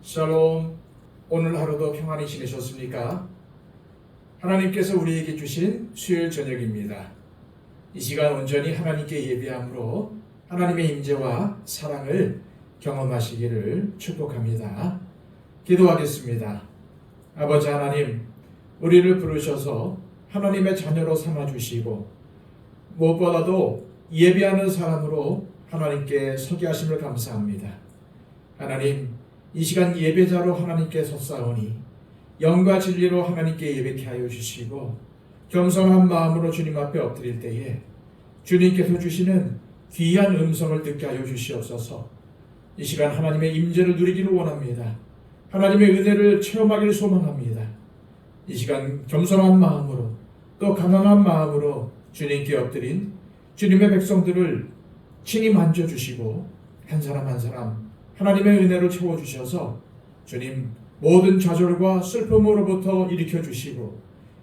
샬롬. 오늘 하루도 평안히 지내셨습니까? 하나님께서 우리에게 주신 수요일 저녁입니다. 이 시간 온전히 하나님께 예배함으로 하나님의 임재와 사랑을 경험하시기를 축복합니다. 기도하겠습니다. 아버지 하나님, 우리를 부르셔서 하나님의 자녀로 삼아주시고 무엇보다도 예배하는 사람으로 하나님께 서게 하심을 감사합니다. 하나님, 이 시간 예배자로 하나님께 섰사오니 영과 진리로 하나님께 예배케 하여 주시고 겸손한 마음으로 주님 앞에 엎드릴 때에 주님께서 주시는 귀한 음성을 듣게 하여 주시옵소서. 이 시간 하나님의 임재를 누리기를 원합니다. 하나님의 은혜를 체험하기를 소망합니다. 이 시간 겸손한 마음으로 또 가난한 마음으로 주님께 엎드린 주님의 백성들을 친히 만져주시고 한 사람 한 사람 하나님의 은혜를 채워주셔서 주님 모든 좌절과 슬픔으로부터 일으켜주시고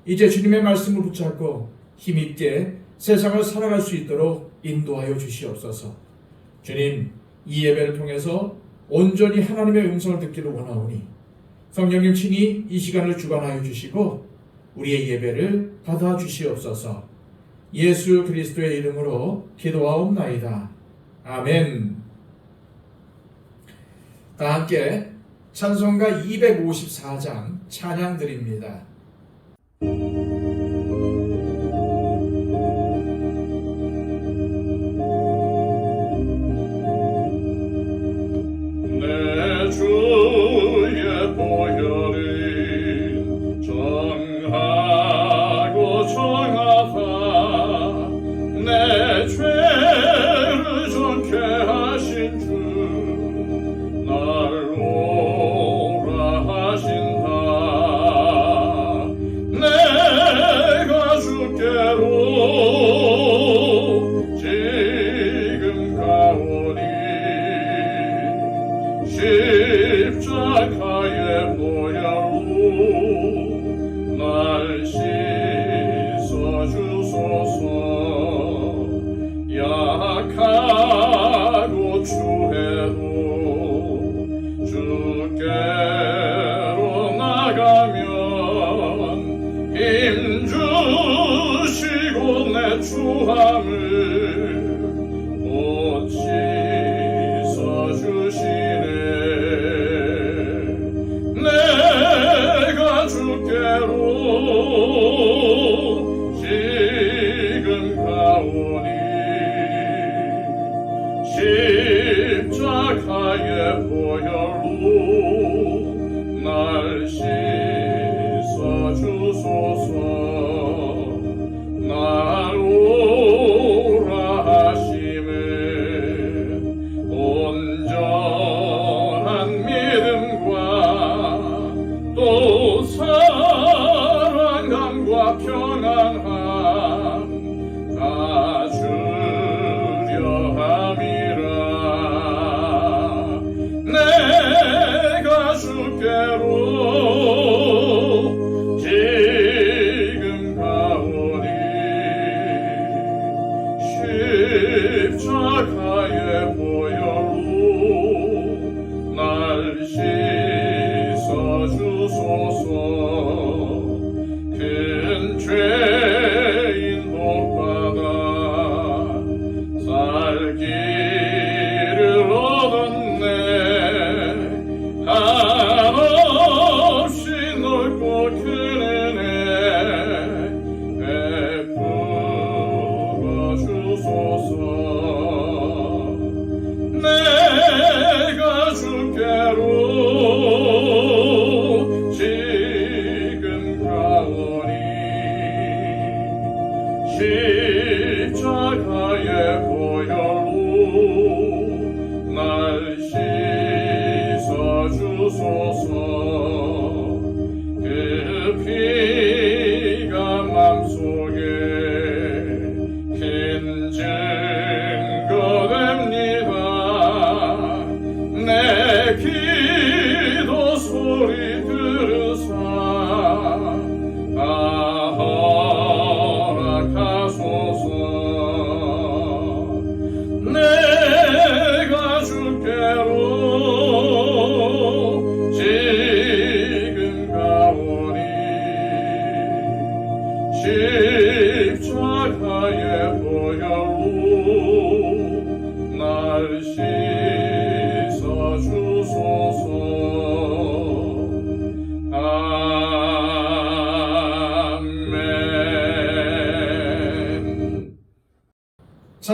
이제 주님의 말씀을 붙잡고 힘있게 세상을 살아갈 수 있도록 인도하여 주시옵소서. 주님, 이 예배를 통해서 온전히 하나님의 음성을 듣기를 원하오니 성령님 친히 이 시간을 주관하여 주시고 우리의 예배를 받아 주시옵소서. 예수 그리스도의 이름으로 기도하옵나이다. 아멘. 다 함께 찬송가 254장 찬양 드립니다. 내 주의 보혈은 정하고 정하다 내 죄를 정케 하신 주 날 오라 하신다. 내가 주께로 지금 가오니 십자가의 보혈로 날 씻어주소서. 약하고 추해도 주께로 나가면 힘 주시고 내 추함을 곧 씻어주시네. 내가 주께로 지금 가오니 십자가의 보혈로 날 씻어주소서. 날 오라 하심에 온전한 믿음과 또 사랑함과 평안함 가주려 함이라. 내가 주께로 지금 가오니 십자가의 보혈로 날 씻어주소서. 큰 죄인 복받아 살기를 얻었네. 한없이 넓고 큰 은혜 베풀어 주소서.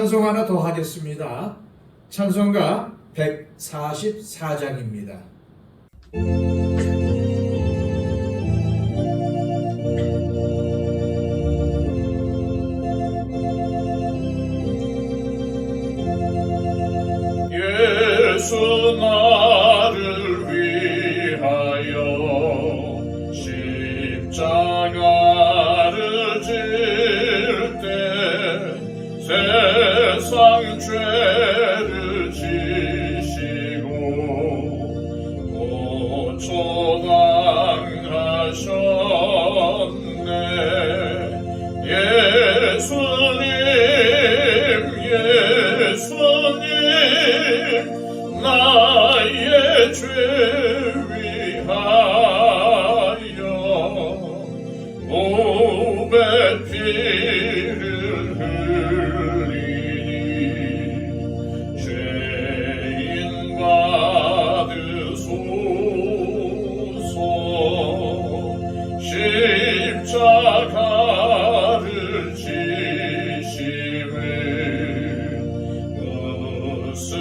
찬송 하나 더 하겠습니다. 찬송가 144장입니다. 예수 나를 위하여 십자가를 질 때 세상 죄를 지시고 고초당하셨네. 예수님 나의 죄 위하여 몸에 피를 흘리니 죄인 받으소서. 십자가를 지심을 무슨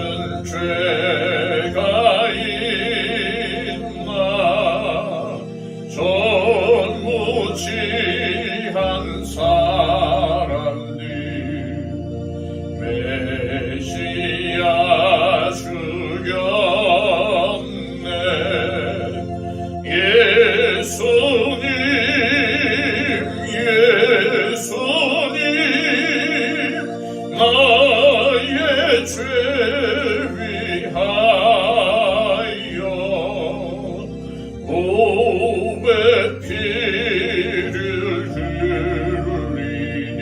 죄가 있나. 전무치한 사람들 메시아 죽였네. 예수님 나의 죄 위하여 몸에 피를 흘리니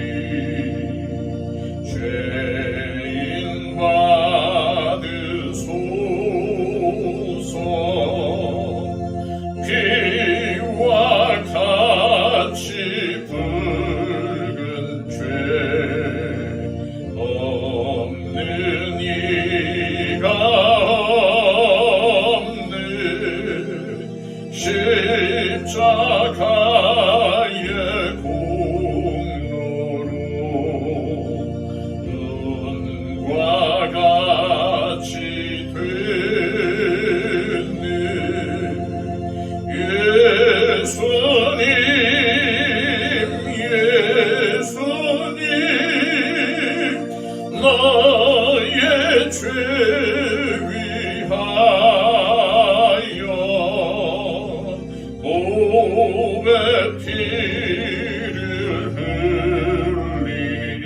죄인 받으소서. 피와 같이 붉은 죄 없는 이가 없는 십자가의 공로로 눈과 같이 됐네. 예수님 나의 죄 위하여 몸에 피를 흘리니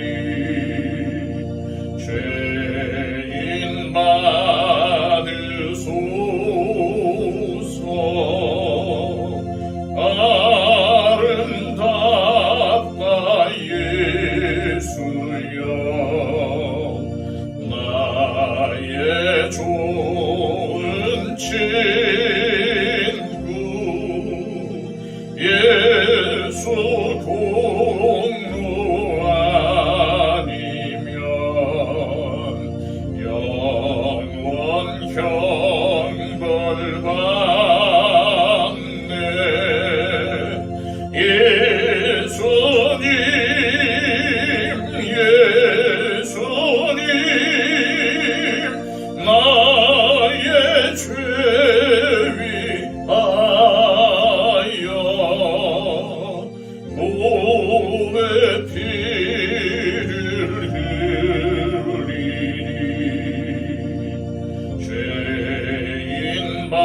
죄인 받으소서. 아름답다 예수여 나의 좋은 친구. 예수 공로 아니면 영원 형벌 받네. 예수님 나의 죄 위하여 몸에 피를 흘리니 죄인 받으소서.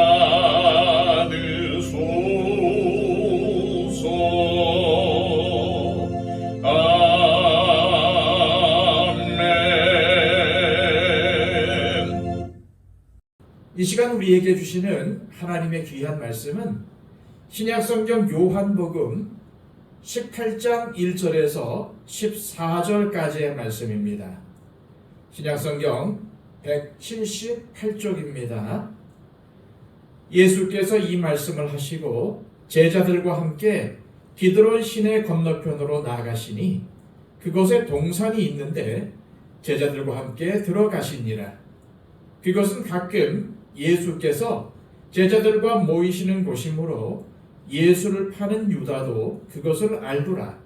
이 시간 우리에게 주시는 하나님의 귀한 말씀은 신약성경 요한복음 18장 1절에서 14절까지의 말씀입니다. 신약성경 178쪽입니다. 예수께서 이 말씀을 하시고 제자들과 함께 기드론 시내 건너편으로 나아가시니 그곳에 동산이 있는데 제자들과 함께 들어가시니라. 그것은 가끔 예수께서 제자들과 모이시는 곳이므로 예수를 파는 유다도 그것을 알더라.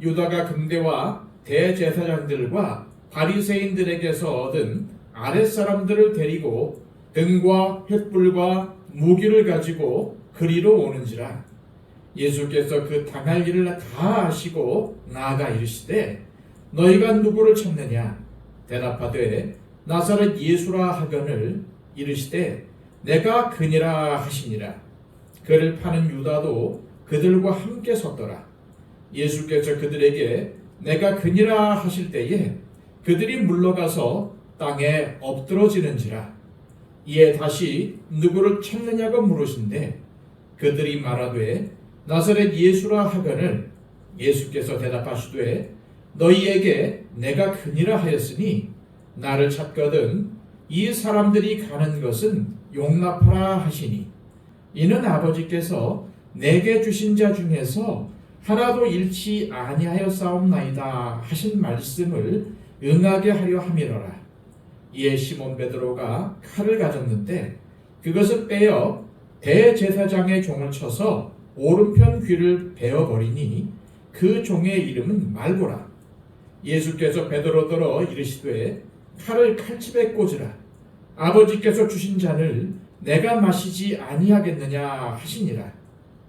유다가 군대와 대제사장들과 바리새인들에게서 얻은 아랫사람들을 데리고 등과 횃불과 무기를 가지고 그리로 오는지라. 예수께서 그 당할 일을 다 아시고 나아가 이르시되 너희가 누구를 찾느냐? 대답하되 나사렛 예수라 하거늘 이르시되 내가 그니라 하시니라. 그를 파는 유다도 그들과 함께 섰더라. 예수께서 그들에게 내가 그니라 하실 때에 그들이 물러가서 땅에 엎드러지는지라. 이에 다시 누구를 찾느냐고 물으신대 그들이 말하되 나사렛 예수라 하거늘 예수께서 대답하시되 너희에게 내가 그니라 하였으니 나를 찾거든 이 사람들이 가는 것은 용납하라 하시니 이는 아버지께서 내게 주신 자 중에서 하나도 잃지 아니하였사옵나이다 하신 말씀을 응하게 하려 함이로라. 이에 시몬 베드로가 칼을 가졌는데 그것을 빼어 대제사장의 종을 쳐서 오른편 귀를 베어버리니 그 종의 이름은 말고라. 예수께서 베드로더러 이르시되 칼을 칼집에 꽂으라. 아버지께서 주신 잔을 내가 마시지 아니하겠느냐 하시니라.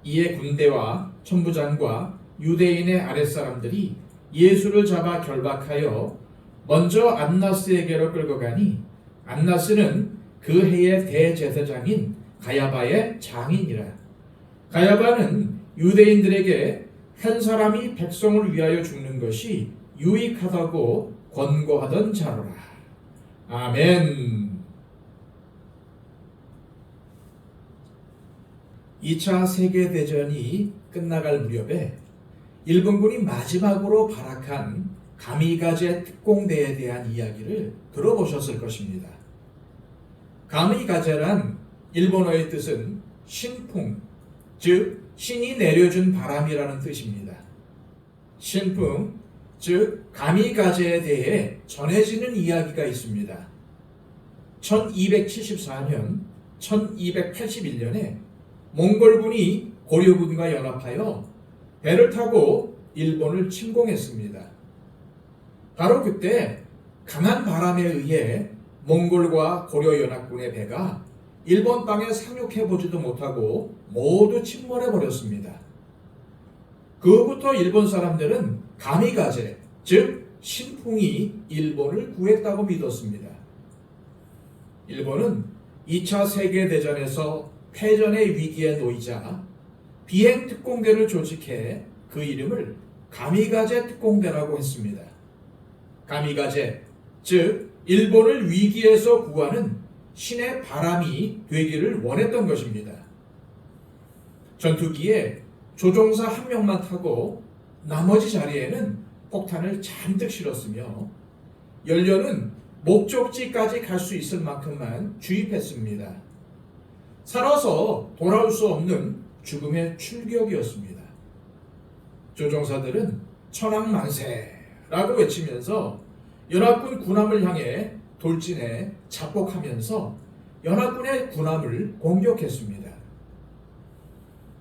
이에 군대와 천부장과 유대인의 아랫사람들이 예수를 잡아 결박하여 먼저 안나스에게로 끌고 가니 안나스는 그 해의 대제사장인 가야바의 장인이라. 가야바는 유대인들에게 한 사람이 백성을 위하여 죽는 것이 유익하다고 권고하던 자로라. 아멘. 2차 세계대전이 끝나갈 무렵에 일본군이 마지막으로 발악한 가미가제 특공대에 대한 이야기를 들어보셨을 것입니다. 가미가제란 일본어의 뜻은 신풍, 즉 신이 내려준 바람이라는 뜻입니다. 신풍, 즉 가미가제에 대해 전해지는 이야기가 있습니다. 1274년, 1281년에 몽골군이 고려군과 연합하여 배를 타고 일본을 침공했습니다. 바로 그때 강한 바람에 의해 몽골과 고려연합군의 배가 일본 땅에 상륙해보지도 못하고 모두 침몰해버렸습니다. 그 후부터 일본 사람들은 가미가제, 즉 신풍이 일본을 구했다고 믿었습니다. 일본은 2차 세계대전에서 패전의 위기에 놓이자 비행특공대를 조직해 그 이름을 가미가제 특공대라고 했습니다. 가미가제, 즉 일본을 위기에서 구하는 신의 바람이 되기를 원했던 것입니다. 전투기에 조종사 한 명만 타고 나머지 자리에는 폭탄을 잔뜩 실었으며 연료는 목적지까지 갈 수 있을 만큼만 주입했습니다. 살아서 돌아올 수 없는 죽음의 출격이었습니다. 조종사들은 천황만세라고 외치면서 연합군 군함을 향해 돌진해 자폭하면서 연합군의 군함을 공격했습니다.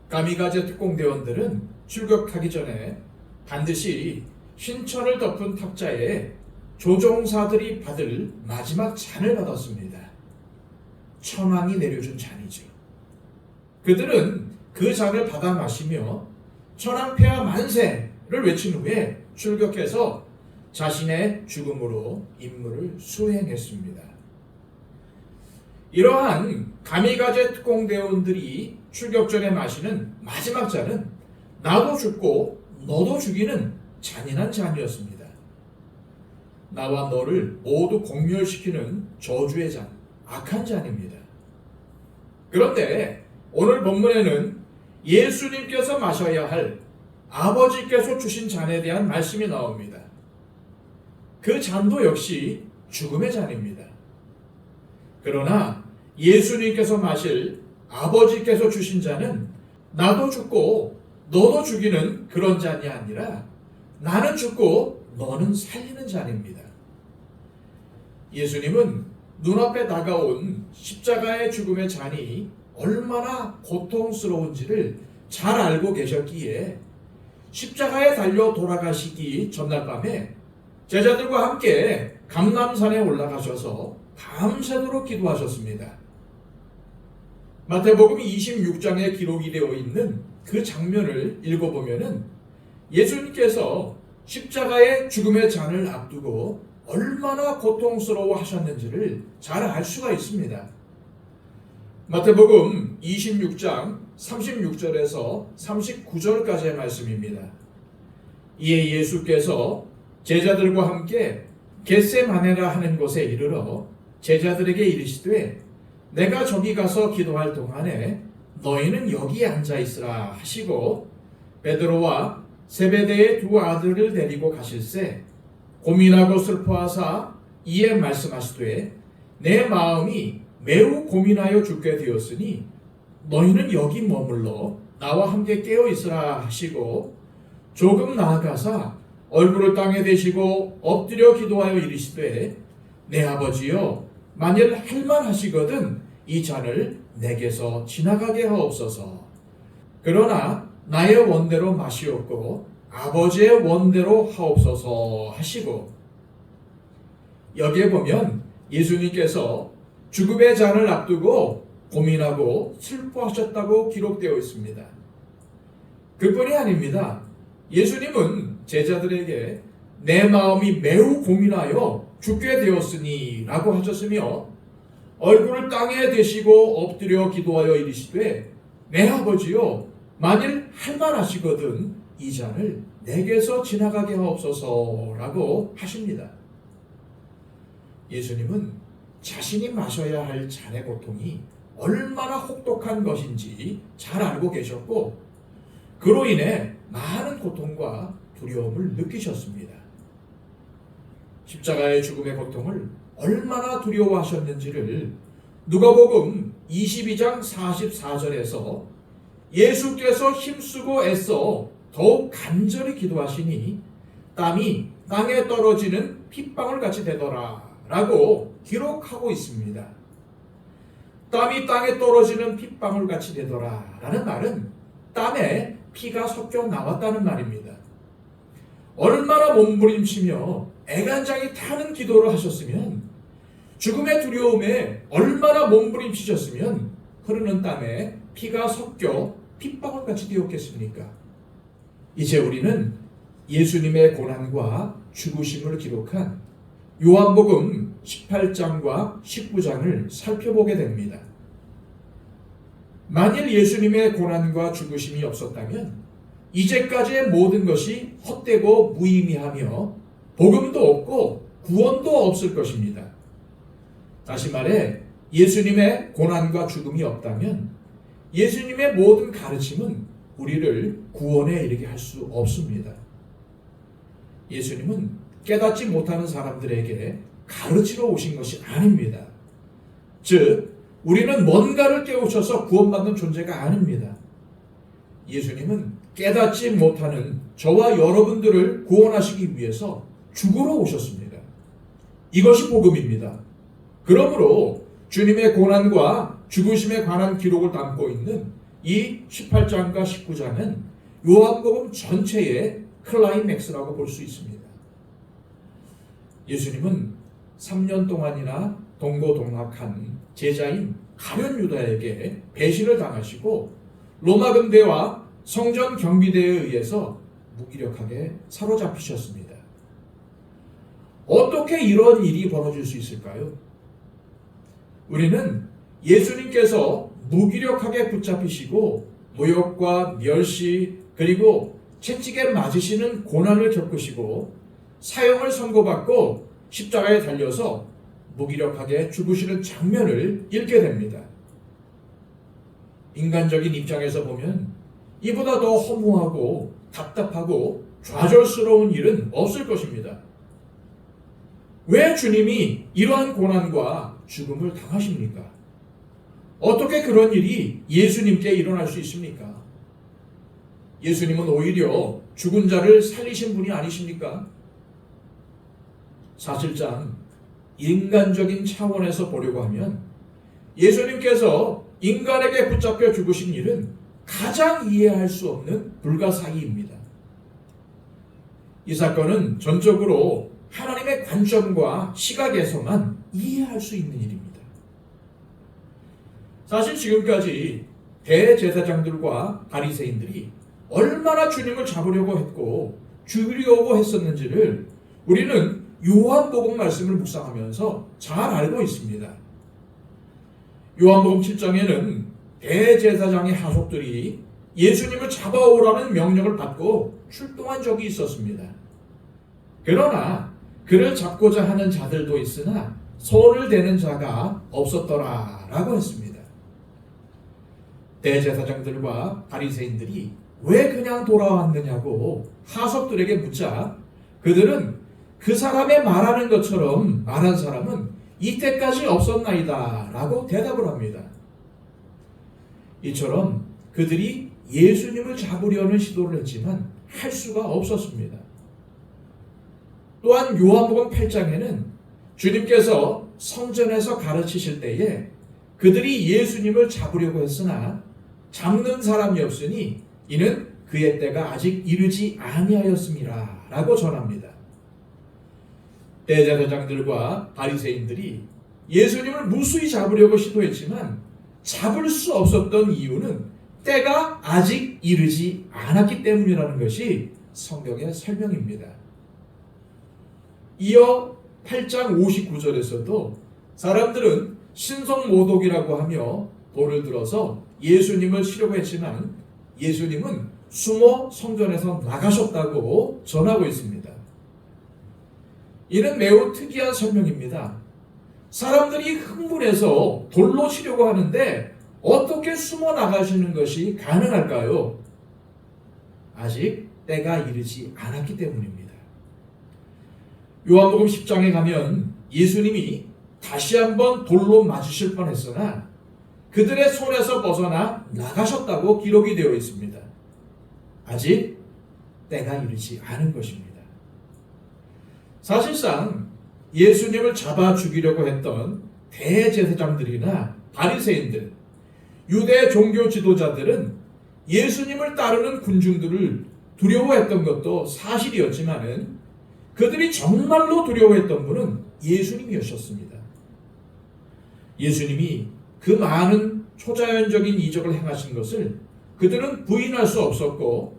가미가제 특공대원들은 출격하기 전에 반드시 흰천을 덮은 탁자에 조종사들이 받을 마지막 잔을 받았습니다. 천황이 내려준 잔이죠. 그들은 그 잔을 받아 마시며 천황폐하 만세를 외친 후에 출격해서 자신의 죽음으로 임무를 수행했습니다. 이러한 가미가제 특공대원들이 출격 전에 마시는 마지막 잔은 나도 죽고 너도 죽이는 잔인한 잔이었습니다. 나와 너를 모두 공멸시키는 저주의 잔, 악한 잔입니다. 그런데 오늘 본문에는 예수님께서 마셔야 할 아버지께서 주신 잔에 대한 말씀이 나옵니다. 그 잔도 역시 죽음의 잔입니다. 그러나 예수님께서 마실 아버지께서 주신 잔은 나도 죽고 너도 죽이는 그런 잔이 아니라 나는 죽고 너는 살리는 잔입니다. 예수님은 눈앞에 다가온 십자가의 죽음의 잔이 얼마나 고통스러운지를 잘 알고 계셨기에 십자가에 달려 돌아가시기 전날 밤에 제자들과 함께 감람산에 올라가셔서 밤새도록 기도하셨습니다. 마태복음 26장에 기록이 되어 있는 그 장면을 읽어보면은 예수님께서 십자가의 죽음의 잔을 앞두고 얼마나 고통스러워 하셨는지를 잘 알 수가 있습니다. 마태복음 26장 36절에서 39절까지의 말씀입니다. 이에 예수께서 제자들과 함께 겟세마네라 하는 곳에 이르러 제자들에게 이르시되 내가 저기 가서 기도할 동안에 너희는 여기 앉아 있으라 하시고 베드로와 세베대의 두 아들을 데리고 가실새 고민하고 슬퍼하사 이에 말씀하시되 내 마음이 매우 고민하여 죽게 되었으니 너희는 여기 머물러 나와 함께 깨어 있으라 하시고 조금 나아가사 얼굴을 땅에 대시고 엎드려 기도하여 이르시되 내 아버지여 만일 할만하시거든 이 잔을 내게서 지나가게 하옵소서. 그러나 나의 원대로 마시옵고 아버지의 원대로 하옵소서 하시고, 여기에 보면 예수님께서 죽음의 잔을 앞두고 고민하고 슬퍼하셨다고 기록되어 있습니다. 그뿐이 아닙니다. 예수님은 제자들에게 내 마음이 매우 고민하여 죽게 되었으니 라고 하셨으며 얼굴을 땅에 대시고 엎드려 기도하여 이르시되 내 아버지여 만일 할만하시거든 이 잔을 내게서 지나가게 하옵소서 라고 하십니다. 예수님은 자신이 마셔야 할 잔의 고통이 얼마나 혹독한 것인지 잘 알고 계셨고 그로 인해 많은 고통과 두려움을 느끼셨습니다. 십자가의 죽음의 고통을 얼마나 두려워하셨는지를 누가복음 22장 44절에서 예수께서 힘쓰고 애써 더욱 간절히 기도하시니 땀이 땅에 떨어지는 핏방울 같이 되더라 라고 기록하고 있습니다. 땀이 땅에 떨어지는 핏방울 같이 되더라 라는 말은 땀에 피가 섞여 나왔다는 말입니다. 얼마나 몸부림치며 애간장이 타는 기도를 하셨으면, 죽음의 두려움에 얼마나 몸부림치셨으면 흐르는 땀에 피가 섞여 핏방울같이 되었겠습니까? 이제 우리는 예수님의 고난과 죽으심을 기록한 요한복음 18장과 19장을 살펴보게 됩니다. 만일 예수님의 고난과 죽으심이 없었다면 이제까지의 모든 것이 헛되고 무의미하며 복음도 없고 구원도 없을 것입니다. 다시 말해 예수님의 고난과 죽음이 없다면 예수님의 모든 가르침은 우리를 구원에 이르게 할 수 없습니다. 예수님은 깨닫지 못하는 사람들에게 가르치러 오신 것이 아닙니다. 즉 우리는 뭔가를 깨우쳐서 구원받는 존재가 아닙니다. 예수님은 깨닫지 못하는 저와 여러분들을 구원하시기 위해서 죽으러 오셨습니다. 이것이 복음입니다. 그러므로 주님의 고난과 죽으심에 관한 기록을 담고 있는 이 18장과 19장은 요한복음 전체의 클라이맥스라고 볼 수 있습니다. 예수님은 3년 동안이나 동고동락한 제자인 가룟 유다에게 배신을 당하시고 로마 군대와 성전 경비대에 의해서 무기력하게 사로잡히셨습니다. 어떻게 이런 일이 벌어질 수 있을까요? 우리는 예수님께서 무기력하게 붙잡히시고 모욕과 멸시 그리고 채찍에 맞으시는 고난을 겪으시고 사형을 선고받고 십자가에 달려서 무기력하게 죽으시는 장면을 읽게 됩니다. 인간적인 입장에서 보면 이보다 더 허무하고 답답하고 좌절스러운 일은 없을 것입니다. 왜 주님이 이러한 고난과 죽음을 당하십니까? 어떻게 그런 일이 예수님께 일어날 수 있습니까? 예수님은 오히려 죽은 자를 살리신 분이 아니십니까? 사실상 인간적인 차원에서 보려고 하면 예수님께서 인간에게 붙잡혀 죽으신 일은 가장 이해할 수 없는 불가사의입니다. 이 사건은 전적으로 하나님의 관점과 시각에서만 이해할 수 있는 일입니다. 사실 지금까지 대제사장들과 바리새인들이 얼마나 주님을 잡으려고 했고 죽이려고 했었는지를 우리는 요한복음 말씀을 묵상하면서 잘 알고 있습니다. 요한복음 7장에는 대제사장의 하속들이 예수님을 잡아오라는 명령을 받고 출동한 적이 있었습니다. 그러나 그를 잡고자 하는 자들도 있으나 손을 대는 자가 없었더라라고 했습니다. 대제사장들과 바리새인들이 왜 그냥 돌아왔느냐고 하석들에게 묻자 그들은 그 사람의 말하는 것처럼 말한 사람은 이때까지 없었나이다 라고 대답을 합니다. 이처럼 그들이 예수님을 잡으려는 시도를 했지만 할 수가 없었습니다. 또한 요한복음 8장에는 주님께서 성전에서 가르치실 때에 그들이 예수님을 잡으려고 했으나 잡는 사람이 없으니 이는 그의 때가 아직 이르지 아니하였음이라 라고 전합니다. 대제사장들과 바리새인들이 예수님을 무수히 잡으려고 시도했지만 잡을 수 없었던 이유는 때가 아직 이르지 않았기 때문이라는 것이 성경의 설명입니다. 이어 8장 59절에서도 사람들은 신성모독이라고 하며 돌을 들어서 예수님을 치려고 했지만 예수님은 숨어 성전에서 나가셨다고 전하고 있습니다. 이는 매우 특이한 설명입니다. 사람들이 흥분해서 돌로 치려고 하는데 어떻게 숨어 나가시는 것이 가능할까요? 아직 때가 이르지 않았기 때문입니다. 요한복음 10장에 가면 예수님이 다시 한번 돌로 맞으실 뻔했으나 그들의 손에서 벗어나 나가셨다고 기록이 되어 있습니다. 아직 때가 이르지 않은 것입니다. 사실상 예수님을 잡아 죽이려고 했던 대제사장들이나 바리새인들, 유대 종교 지도자들은 예수님을 따르는 군중들을 두려워했던 것도 사실이었지만은 그들이 정말로 두려워했던 분은 예수님이셨습니다. 예수님이 그 많은 초자연적인 이적을 행하신 것을 그들은 부인할 수 없었고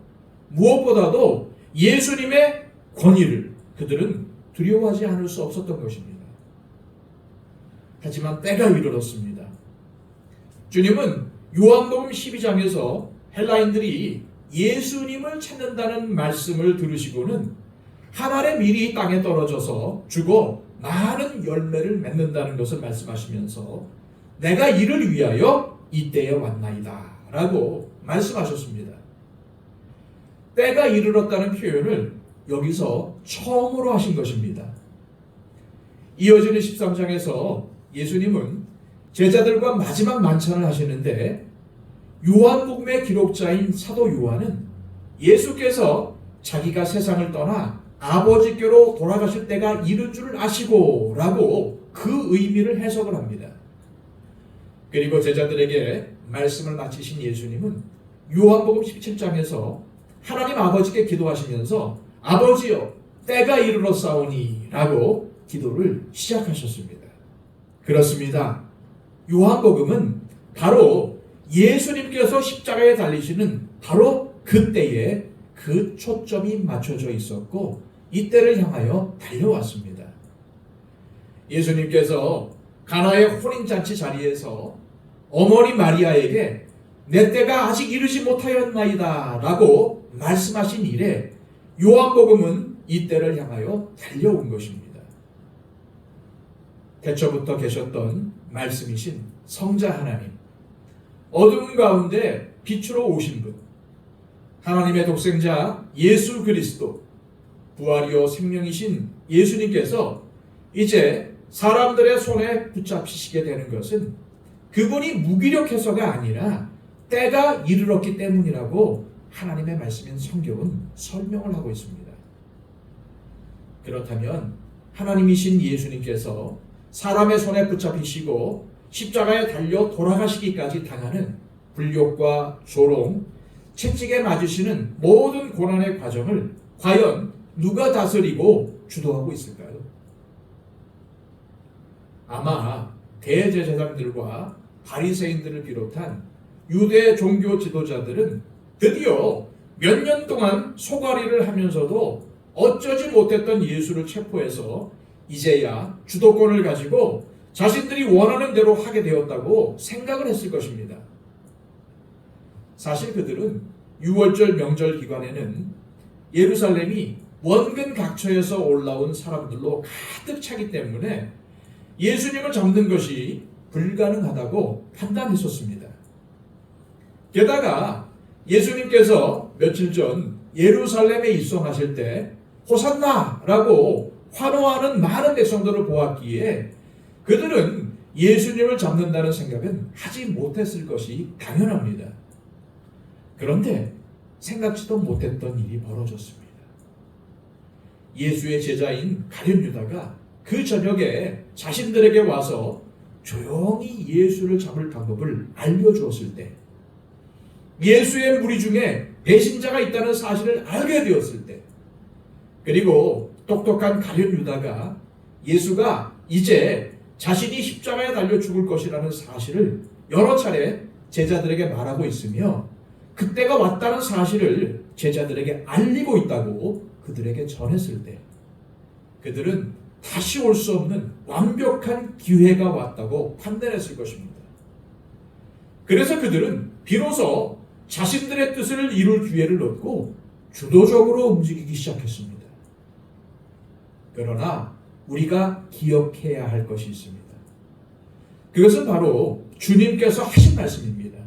무엇보다도 예수님의 권위를 그들은 두려워하지 않을 수 없었던 것입니다. 하지만 때가 이르렀습니다. 주님은 요한복음 12장에서 헬라인들이 예수님을 찾는다는 말씀을 들으시고는 한 알의 밀이 땅에 떨어져서 죽어 많은 열매를 맺는다는 것을 말씀하시면서 내가 이를 위하여 이때에 왔나이다 라고 말씀하셨습니다. 때가 이르렀다는 표현을 여기서 처음으로 하신 것입니다. 이어지는 13장에서 예수님은 제자들과 마지막 만찬을 하시는데 요한복음의 기록자인 사도 요한은 예수께서 자기가 세상을 떠나 아버지께로 돌아가실 때가 이른 줄을 아시고 라고 그 의미를 해석을 합니다. 그리고 제자들에게 말씀을 마치신 예수님은 요한복음 17장에서 하나님 아버지께 기도하시면서 아버지여 때가 이르렀사오니 라고 기도를 시작하셨습니다. 그렇습니다. 요한복음은 바로 예수님께서 십자가에 달리시는 바로 그때에 그 초점이 맞춰져 있었고 이때를 향하여 달려왔습니다. 예수님께서 가나의 혼인잔치 자리에서 어머니 마리아에게 내 때가 아직 이르지 못하였나이다 라고 말씀하신 이래 요한복음은 이때를 향하여 달려온 것입니다. 태초부터 계셨던 말씀이신 성자 하나님, 어두운 가운데 빛으로 오신 분, 하나님의 독생자 예수 그리스도, 부활이요 생명이신 예수님께서 이제 사람들의 손에 붙잡히시게 되는 것은 그분이 무기력해서가 아니라 때가 이르렀기 때문이라고 하나님의 말씀인 성경은 설명을 하고 있습니다. 그렇다면 하나님이신 예수님께서 사람의 손에 붙잡히시고 십자가에 달려 돌아가시기까지 당하는 불욕과 조롱, 채찍에 맞으시는 모든 고난의 과정을 과연 누가 다스리고 주도하고 있을까요? 아마 대제사장들과 바리새인들을 비롯한 유대 종교 지도자들은 드디어 몇 년 동안 소가리를 하면서도 어쩌지 못했던 예수를 체포해서 이제야 주도권을 가지고 자신들이 원하는 대로 하게 되었다고 생각을 했을 것입니다. 사실 그들은 6월절 명절 기간에는 예루살렘이 원근 각처에서 올라온 사람들로 가득 차기 때문에 예수님을 잡는 것이 불가능하다고 판단했었습니다. 게다가 예수님께서 며칠 전 예루살렘에 입성하실 때 호산나라고 환호하는 많은 백성들을 보았기에 그들은 예수님을 잡는다는 생각은 하지 못했을 것이 당연합니다. 그런데 생각지도 못했던 일이 벌어졌습니다. 예수의 제자인 가룟 유다가 그 저녁에 자신들에게 와서 조용히 예수를 잡을 방법을 알려주었을 때, 예수의 무리 중에 배신자가 있다는 사실을 알게 되었을 때, 그리고 똑똑한 가룟 유다가 예수가 이제 자신이 십자가에 달려 죽을 것이라는 사실을 여러 차례 제자들에게 말하고 있으며 그때가 왔다는 사실을 제자들에게 알리고 있다고 그들에게 전했을 때 그들은 다시 올 수 없는 완벽한 기회가 왔다고 판단했을 것입니다. 그래서 그들은 비로소 자신들의 뜻을 이룰 기회를 얻고 주도적으로 움직이기 시작했습니다. 그러나 우리가 기억해야 할 것이 있습니다. 그것은 바로 주님께서 하신 말씀입니다.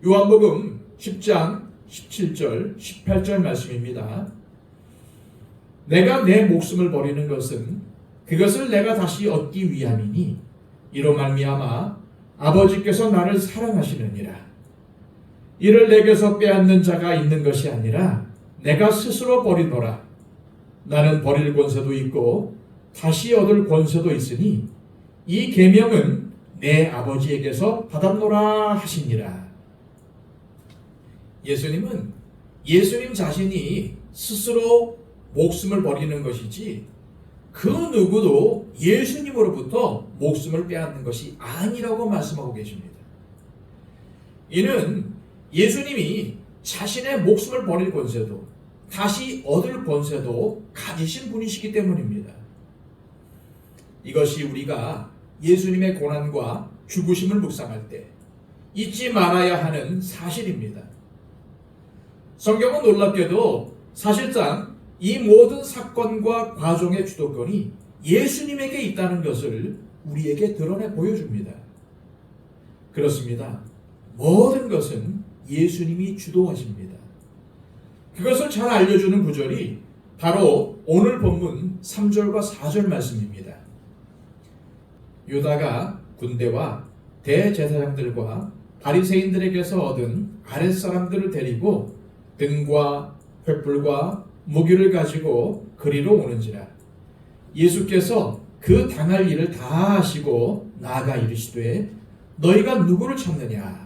요한복음 10장 17절 18절 말씀입니다. 내가 내 목숨을 버리는 것은 그것을 내가 다시 얻기 위함이니 이로 말미암아 아버지께서 나를 사랑하시느니라. 이를 내게서 빼앗는 자가 있는 것이 아니라 내가 스스로 버리노라. 나는 버릴 권세도 있고 다시 얻을 권세도 있으니 이 계명은 내 아버지에게서 받았노라 하시니라. 예수님은 예수님 자신이 스스로 목숨을 버리는 것이지 그 누구도 예수님으로부터 목숨을 빼앗는 것이 아니라고 말씀하고 계십니다. 이는 예수님이 자신의 목숨을 버릴 권세도 다시 얻을 권세도 가지신 분이시기 때문입니다. 이것이 우리가 예수님의 고난과 죽으심을 묵상할 때 잊지 말아야 하는 사실입니다. 성경은 놀랍게도 사실상 이 모든 사건과 과정의 주도권이 예수님에게 있다는 것을 우리에게 드러내 보여줍니다. 그렇습니다. 모든 것은 예수님이 주도하십니다. 그것을 잘 알려주는 구절이 바로 오늘 본문 3절과 4절 말씀입니다. 유다가 군대와 대제사장들과 바리새인들에게서 얻은 아랫사람들을 데리고 등과 횃불과 무기를 가지고 그리로 오는지라. 예수께서 그 당할 일을 다 하시고 나아가 이르시되 너희가 누구를 찾느냐.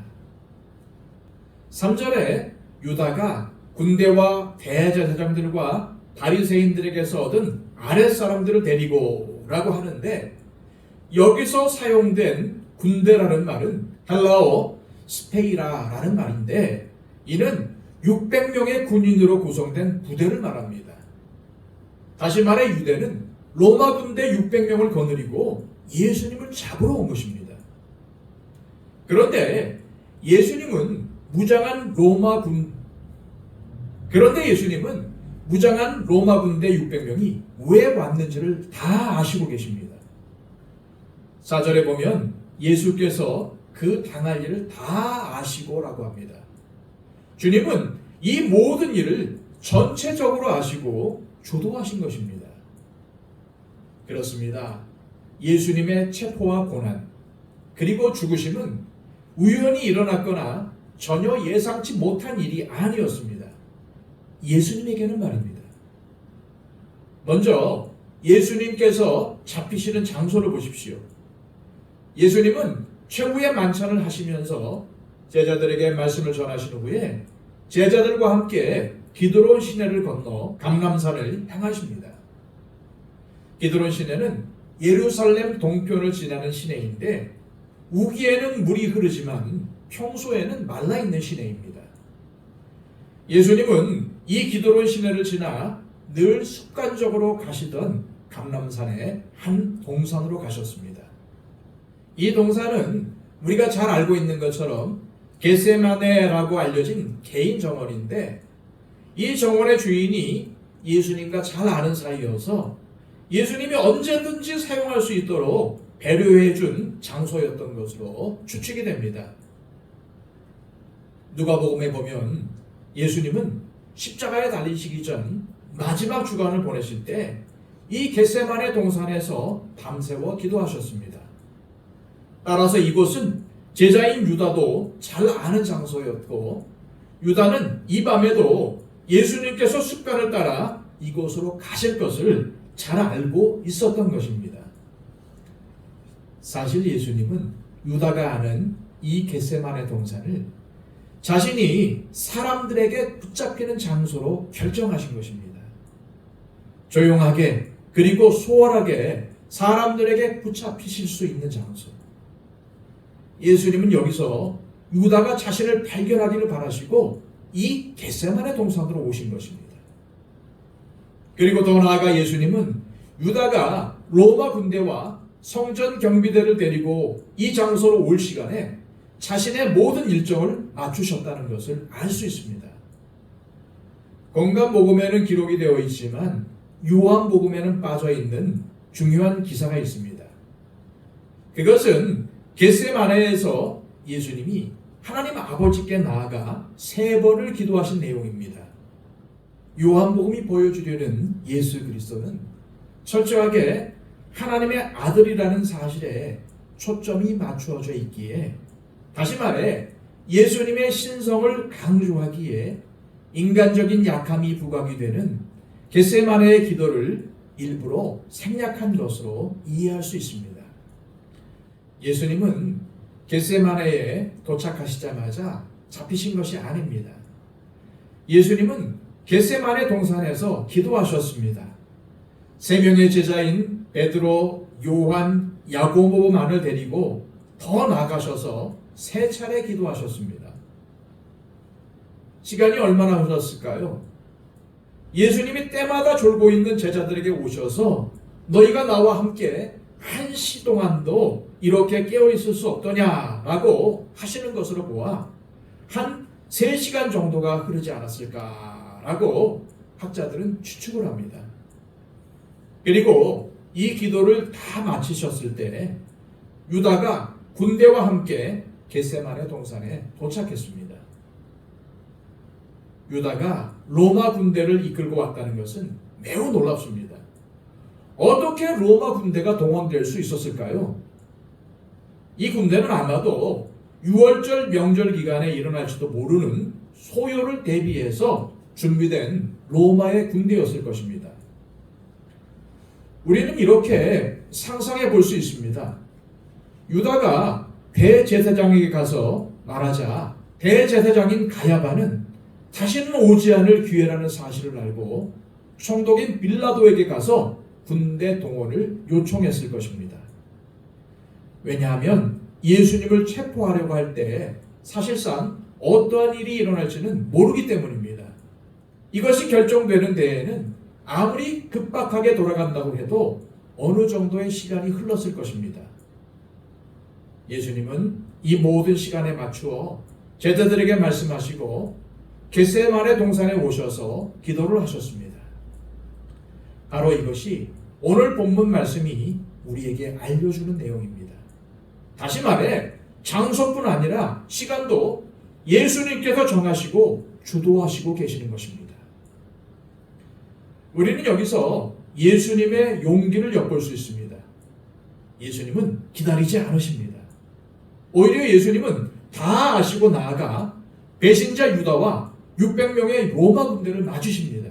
3절에 유다가 군대와 대제사장들과 바리새인들에게서 얻은 아랫사람들을 데리고 라고 하는데 여기서 사용된 군대라는 말은 헬라어 스페이라라는 말인데 이는 600명의 군인으로 구성된 부대를 말합니다. 다시 말해 유대는 로마 군대 600명을 거느리고 예수님을 잡으러 온 것입니다. 그런데 예수님은 무장한 로마 군대 600명이 왜 왔는지를 다 아시고 계십니다. 4절에 보면 예수께서 그 당할 일을 다 아시고라고 합니다. 주님은 이 모든 일을 전체적으로 아시고 주도하신 것입니다. 그렇습니다. 예수님의 체포와 고난 그리고 죽으심은 우연히 일어났거나 전혀 예상치 못한 일이 아니었습니다. 예수님에게는 말입니다. 먼저 예수님께서 잡히시는 장소를 보십시오. 예수님은 최후의 만찬을 하시면서 제자들에게 말씀을 전하신 후에 제자들과 함께 기드론 시내를 건너 감람산을 향하십니다. 기드론 시내는 예루살렘 동편을 지나는 시내인데 우기에는 물이 흐르지만 평소에는 말라있는 시내입니다. 예수님은 이 기드론 시내를 지나 늘 습관적으로 가시던 감람산의 한 동산으로 가셨습니다. 이 동산은 우리가 잘 알고 있는 것처럼 겟세마네라고 알려진 개인 정원인데 이 정원의 주인이 예수님과 잘 아는 사이여서 예수님이 언제든지 사용할 수 있도록 배려해 준 장소였던 것으로 추측이 됩니다. 누가복음에 보면 예수님은 십자가에 달리시기 전 마지막 주간을 보내실 때 이 겟세마네 동산에서 밤새워 기도하셨습니다. 따라서 이곳은 제자인 유다도 잘 아는 장소였고 유다는 이 밤에도 예수님께서 습관을 따라 이곳으로 가실 것을 잘 알고 있었던 것입니다. 사실 예수님은 유다가 아는 이 겟세마네 동산을 자신이 사람들에게 붙잡히는 장소로 결정하신 것입니다. 조용하게 그리고 소홀하게 사람들에게 붙잡히실 수 있는 장소. 예수님은 여기서 유다가 자신을 발견하기를 바라시고 이 겟세마네 동산으로 오신 것입니다. 그리고 더 나아가 예수님은 유다가 로마 군대와 성전 경비대를 데리고 이 장소로 올 시간에 자신의 모든 일정을 맞추셨다는 것을 알 수 있습니다. 건강복음에는 기록이 되어 있지만 요한복음에는 빠져있는 중요한 기사가 있습니다. 그것은 겟세마네에서 예수님이 하나님 아버지께 나아가 3번을 기도하신 내용입니다. 요한복음이 보여주려는 예수 그리스도는 철저하게 하나님의 아들이라는 사실에 초점이 맞추어져 있기에 다시 말해 예수님의 신성을 강조하기에 인간적인 약함이 부각이 되는 겟세마네의 기도를 일부러 생략한 것으로 이해할 수 있습니다. 예수님은 겟세마네에 도착하시자마자 잡히신 것이 아닙니다. 예수님은 겟세마네 동산에서 기도하셨습니다. 3명의 제자인 베드로, 요한, 야고보만을 데리고 더 나가셔서 3차례 기도하셨습니다. 시간이 얼마나 흘렀을까요? 예수님이 때마다 졸고 있는 제자들에게 오셔서 너희가 나와 함께 1시 동안도 이렇게 깨어 있을 수 없더냐라고 하시는 것으로 보아 한 3시간 정도가 흐르지 않았을까라고 학자들은 추측을 합니다. 그리고 이 기도를 다 마치셨을 때 유다가 군대와 함께 겟세마네 동산에 도착했습니다. 유다가 로마 군대를 이끌고 왔다는 것은 매우 놀랍습니다. 어떻게 로마 군대가 동원될 수 있었을까요? 이 군대는 아마도 6월절 명절 기간에 일어날지도 모르는 소요를 대비해서 준비된 로마의 군대였을 것입니다. 우리는 이렇게 상상해 볼 수 있습니다. 유다가 대제사장에게 가서 말하자 대제사장인 가야바는 다시는 오지 않을 기회라는 사실을 알고 총독인 빌라도에게 가서 군대 동원을 요청했을 것입니다. 왜냐하면 예수님을 체포하려고 할 때 사실상 어떠한 일이 일어날지는 모르기 때문입니다. 이것이 결정되는 데에는 아무리 급박하게 돌아간다고 해도 어느 정도의 시간이 흘렀을 것입니다. 예수님은 이 모든 시간에 맞추어 제자들에게 말씀하시고 겟세마네 동산에 오셔서 기도를 하셨습니다. 바로 이것이 오늘 본문 말씀이 우리에게 알려주는 내용입니다. 다시 말해 장소뿐 아니라 시간도 예수님께서 정하시고 주도하시고 계시는 것입니다. 우리는 여기서 예수님의 용기를 엿볼 수 있습니다. 예수님은 기다리지 않으십니다. 오히려 예수님은 다 아시고 나아가 배신자 유다와 600명의 로마 군대를 맞으십니다.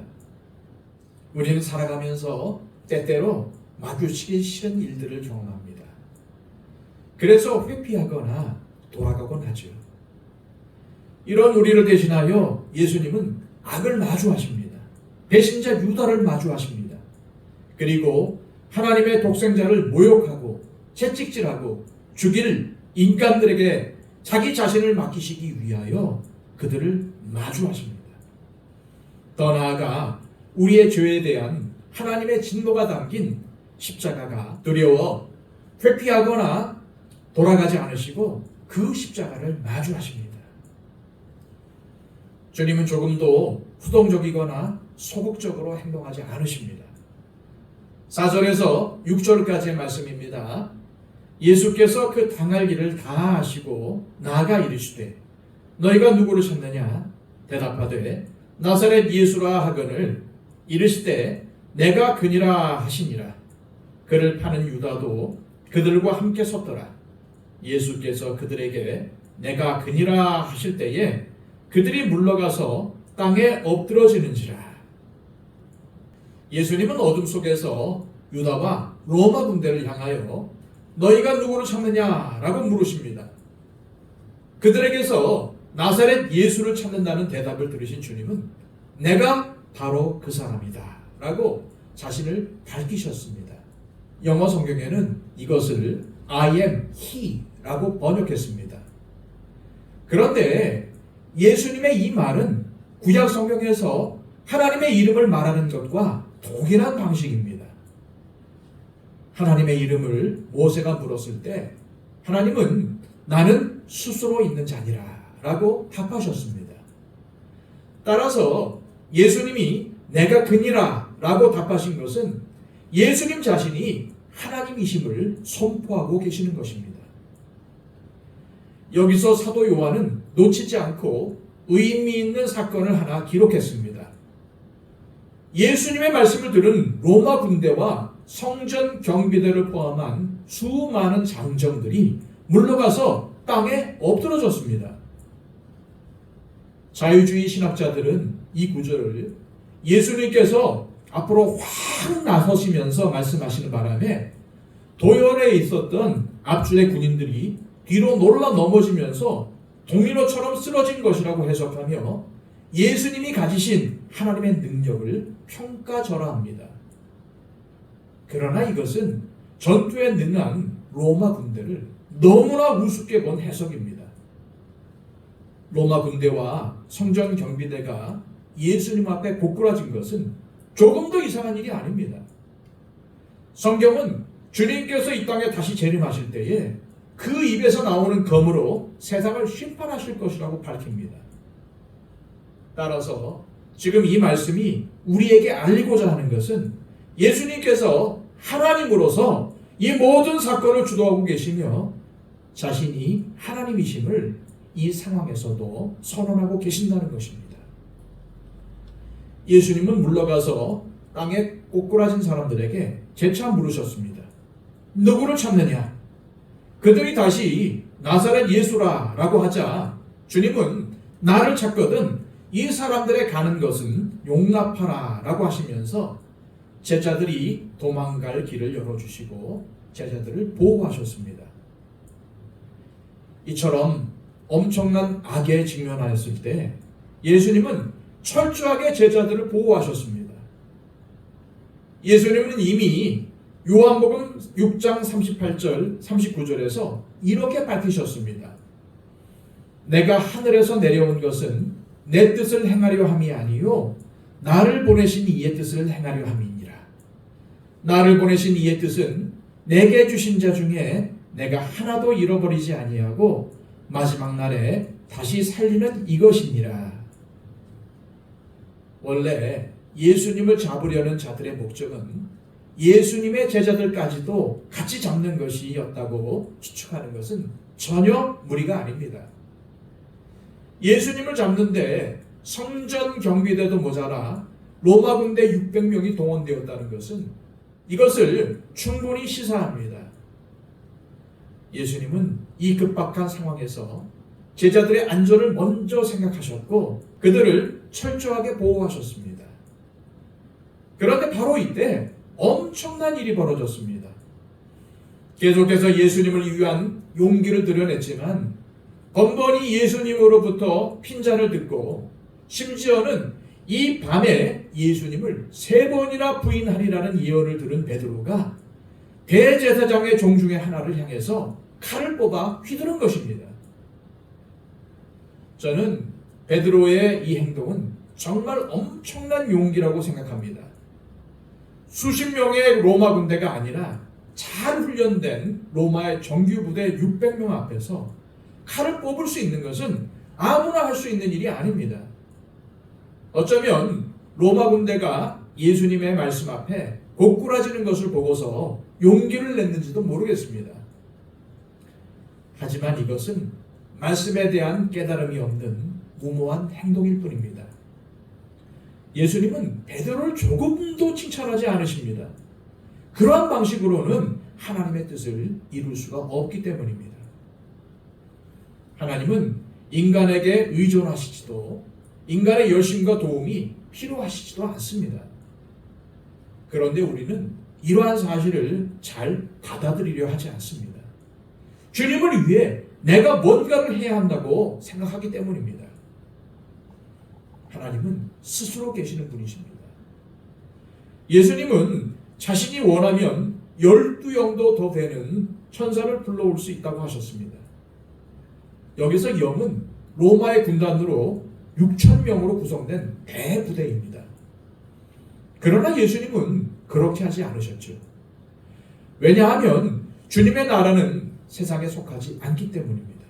우리는 살아가면서 때때로 마주치기 싫은 일들을 경험합니다. 그래서 회피하거나 돌아가곤 하죠. 이런 우리를 대신하여 예수님은 악을 마주하십니다. 배신자 유다를 마주하십니다. 그리고 하나님의 독생자를 모욕하고 채찍질하고 죽일 인간들에게 자기 자신을 맡기시기 위하여 그들을 마주하십니다. 더 나아가 우리의 죄에 대한 하나님의 진노가 담긴 십자가가 두려워 회피하거나 돌아가지 않으시고 그 십자가를 마주하십니다. 주님은 조금도 후동적이거나 소극적으로 행동하지 않으십니다. 4절에서 6절까지의 말씀입니다. 예수께서 그 당할 길을 다 아시고 나아가 이르시되 너희가 누구를 찾느냐 대답하되 나사렛 예수라 하거늘 이르시되 내가 그니라 하시니라. 그를 파는 유다도 그들과 함께 섰더라. 예수께서 그들에게 내가 그니라 하실 때에 그들이 물러가서 땅에 엎드러지는지라. 예수님은 어둠 속에서 유다와 로마 군대를 향하여 너희가 누구를 찾느냐라고 물으십니다. 그들에게서 나사렛 예수를 찾는다는 대답을 들으신 주님은 내가 바로 그 사람이다 라고 자신을 밝히셨습니다. 영어 성경에는 이것을 I am he 라고 번역했습니다. 그런데 예수님의 이 말은 구약 성경에서 하나님의 이름을 말하는 것과 동일한 방식입니다. 하나님의 이름을 모세가 물었을 때 하나님은 나는 스스로 있는 자니라 라고 답하셨습니다. 따라서 예수님이 내가 그니라 라고 답하신 것은 예수님 자신이 하나님이심을 선포하고 계시는 것입니다. 여기서 사도 요한은 놓치지 않고 의미 있는 사건을 하나 기록했습니다. 예수님의 말씀을 들은 로마 군대와 성전 경비대를 포함한 수많은 장정들이 물러가서 땅에 엎드러졌습니다. 자유주의 신학자들은 이 구절을 예수님께서 앞으로 확 나서시면서 말씀하시는 바람에 도열에 있었던 앞줄의 군인들이 뒤로 놀라 넘어지면서 도미노처럼 쓰러진 것이라고 해석하며 예수님이 가지신 하나님의 능력을 평가절하합니다. 그러나 이것은 전투에 능한 로마 군대를 너무나 우습게 본 해석입니다. 로마 군대와 성전 경비대가 예수님 앞에 고꾸라진 것은 조금도 이상한 일이 아닙니다. 성경은 주님께서 이 땅에 다시 재림하실 때에 그 입에서 나오는 검으로 세상을 심판하실 것이라고 밝힙니다. 따라서 지금 이 말씀이 우리에게 알리고자 하는 것은 예수님께서 하나님으로서 이 모든 사건을 주도하고 계시며 자신이 하나님이심을 이 상황에서도 선언하고 계신다는 것입니다. 예수님은 물러가서 땅에 꼬꾸라진 사람들에게 재차 물으셨습니다. 누구를 찾느냐? 그들이 다시 나사렛 예수라 라고 하자 주님은 나를 찾거든 이 사람들의 가는 것은 용납하라 라고 하시면서 제자들이 도망갈 길을 열어주시고 제자들을 보호하셨습니다. 이처럼 엄청난 악에 직면하였을 때 예수님은 철저하게 제자들을 보호하셨습니다. 예수님은 이미 요한복음 6장 38절 39절에서 이렇게 밝히셨습니다. 내가 하늘에서 내려온 것은 내 뜻을 행하려 함이 아니요 나를 보내신 이의 뜻을 행하려 함이니라. 나를 보내신 이의 뜻은 내게 주신 자 중에 내가 하나도 잃어버리지 아니하고 마지막 날에 다시 살리는 이것이니라. 원래 예수님을 잡으려는 자들의 목적은 예수님의 제자들까지도 같이 잡는 것이었다고 추측하는 것은 전혀 무리가 아닙니다. 예수님을 잡는데 성전 경비대도 모자라 로마 군대 600명이 동원되었다는 것은 이것을 충분히 시사합니다. 예수님은 이 급박한 상황에서 제자들의 안전을 먼저 생각하셨고 그들을 철저하게 보호하셨습니다. 그런데 바로 이때 엄청난 일이 벌어졌습니다. 계속해서 예수님을 위한 용기를 드러냈지만 번번이 예수님으로부터 핀잔을 듣고 심지어는 이 밤에 예수님을 3번이나 부인하리라는 예언을 들은 베드로가 대제사장의 종 중에 하나를 향해서 칼을 뽑아 휘두른 것입니다. 저는 베드로의 이 행동은 정말 엄청난 용기라고 생각합니다. 수십 명의 로마 군대가 아니라 잘 훈련된 로마의 정규 부대 600명 앞에서 칼을 뽑을 수 있는 것은 아무나 할 수 있는 일이 아닙니다. 어쩌면 로마 군대가 예수님의 말씀 앞에 고꾸라지는 것을 보고서 용기를 냈는지도 모르겠습니다. 하지만 이것은 말씀에 대한 깨달음이 없는 무모한 행동일 뿐입니다. 예수님은 베드로를 조금도 칭찬하지 않으십니다. 그러한 방식으로는 하나님의 뜻을 이룰 수가 없기 때문입니다. 하나님은 인간에게 의존하시지도 인간의 열심과 도움이 필요하시지도 않습니다. 그런데 우리는 이러한 사실을 잘 받아들이려 하지 않습니다. 주님을 위해 내가 뭔가를 해야 한다고 생각하기 때문입니다. 하나님은 스스로 계시는 분이십니다. 예수님은 자신이 원하면 12영도 더 되는 천사를 불러올 수 있다고 하셨습니다. 여기서 영은 로마의 군단으로 6,000명으로 구성된 대부대입니다. 그러나 예수님은 그렇게 하지 않으셨죠. 왜냐하면 주님의 나라는 세상에 속하지 않기 때문입니다.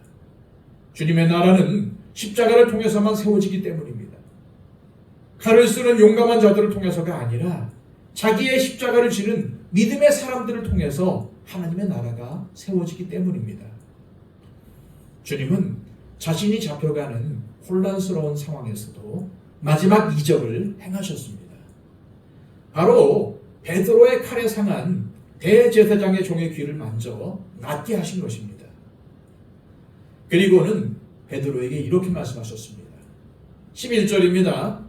주님의 나라는 십자가를 통해서만 세워지기 때문입니다. 칼을 쓰는 용감한 자들을 통해서가 아니라 자기의 십자가를 지는 믿음의 사람들을 통해서 하나님의 나라가 세워지기 때문입니다. 주님은 자신이 잡혀가는 혼란스러운 상황에서도 마지막 이적을 행하셨습니다. 바로 베드로의 칼에 상한 대제사장의 종의 귀를 만져 낫게 하신 것입니다. 그리고는 베드로에게 이렇게 말씀하셨습니다. 11절입니다.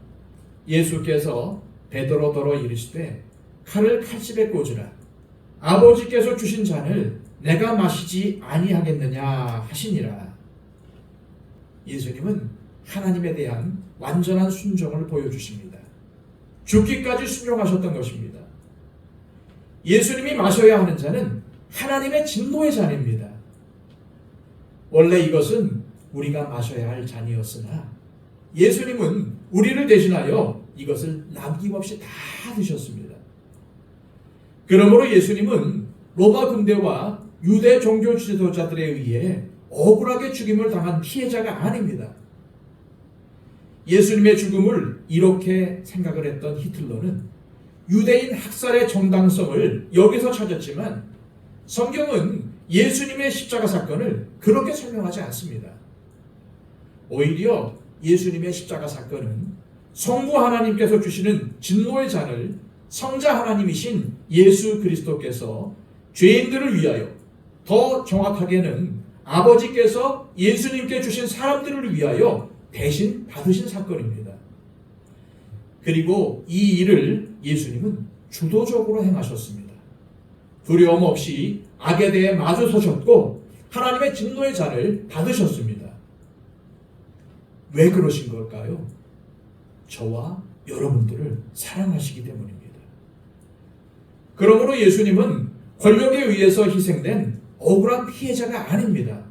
예수께서 베드로더러 이르시되 칼을 칼집에 꽂으라. 아버지께서 주신 잔을 내가 마시지 아니하겠느냐 하시니라. 예수님은 하나님에 대한 완전한 순종을 보여주십니다. 죽기까지 순종하셨던 것입니다. 예수님이 마셔야 하는 잔은 하나님의 진노의 잔입니다. 원래 이것은 우리가 마셔야 할 잔이었으나 예수님은 우리를 대신하여 이것을 남김없이 다 드셨습니다. 그러므로 예수님은 로마 군대와 유대 종교 지도자들에 의해 억울하게 죽임을 당한 피해자가 아닙니다. 예수님의 죽음을 이렇게 생각을 했던 히틀러는 유대인 학살의 정당성을 여기서 찾았지만 성경은 예수님의 십자가 사건을 그렇게 설명하지 않습니다. 오히려 예수님의 십자가 사건은 성부 하나님께서 주시는 진노의 잔을 성자 하나님이신 예수 그리스도께서 죄인들을 위하여, 더 정확하게는 아버지께서 예수님께 주신 사람들을 위하여 대신 받으신 사건입니다. 그리고 이 일을 예수님은 주도적으로 행하셨습니다. 두려움 없이 악에 대해 마주 서셨고 하나님의 진노의 잔을 받으셨습니다. 왜 그러신 걸까요? 저와 여러분들을 사랑하시기 때문입니다. 그러므로 예수님은 권력에 의해서 희생된 억울한 피해자가 아닙니다.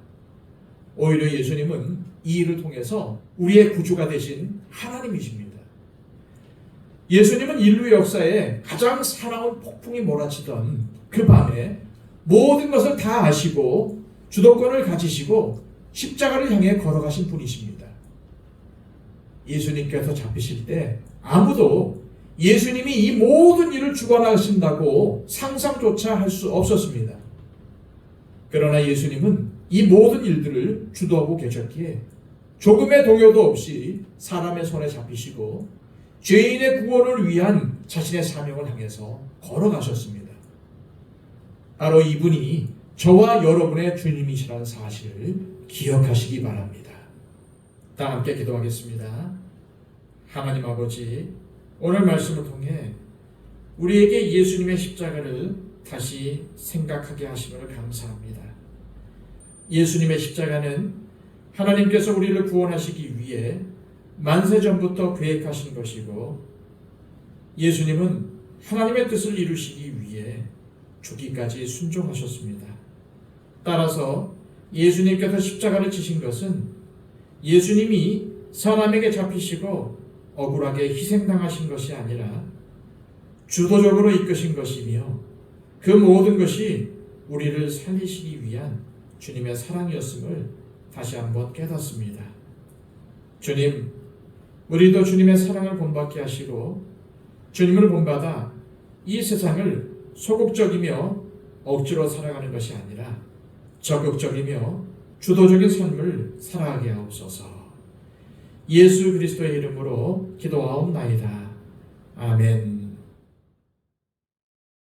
오히려 예수님은 이 일을 통해서 우리의 구주가 되신 하나님이십니다. 예수님은 인류 역사에 가장 사나운 폭풍이 몰아치던 그 밤에 모든 것을 다 아시고 주도권을 가지시고 십자가를 향해 걸어가신 분이십니다. 예수님께서 잡히실 때 아무도 예수님이 이 모든 일을 주관하신다고 상상조차 할 수 없었습니다. 그러나 예수님은 이 모든 일들을 주도하고 계셨기에 조금의 동요도 없이 사람의 손에 잡히시고 죄인의 구원을 위한 자신의 사명을 향해서 걸어가셨습니다. 바로 이분이 저와 여러분의 주님이시라는 사실을 기억하시기 바랍니다. 다 함께 기도하겠습니다. 하나님 아버지, 오늘 말씀을 통해 우리에게 예수님의 십자가를 다시 생각하게 하심을 감사합니다. 예수님의 십자가는 하나님께서 우리를 구원하시기 위해 만세전부터 계획하신 것이고 예수님은 하나님의 뜻을 이루시기 위해 죽기까지 순종하셨습니다. 따라서 예수님께서 십자가를 지신 것은 예수님이 사람에게 잡히시고 억울하게 희생당하신 것이 아니라 주도적으로 이끄신 것이며 그 모든 것이 우리를 살리시기 위한 주님의 사랑이었음을 다시 한번 깨닫습니다. 주님, 우리도 주님의 사랑을 본받게 하시고 주님을 본받아 이 세상을 소극적이며 억지로 살아가는 것이 아니라 적극적이며 주도적인 삶을 살아가게 하옵소서. 예수 그리스도의 이름으로 기도하옵나이다. 아멘.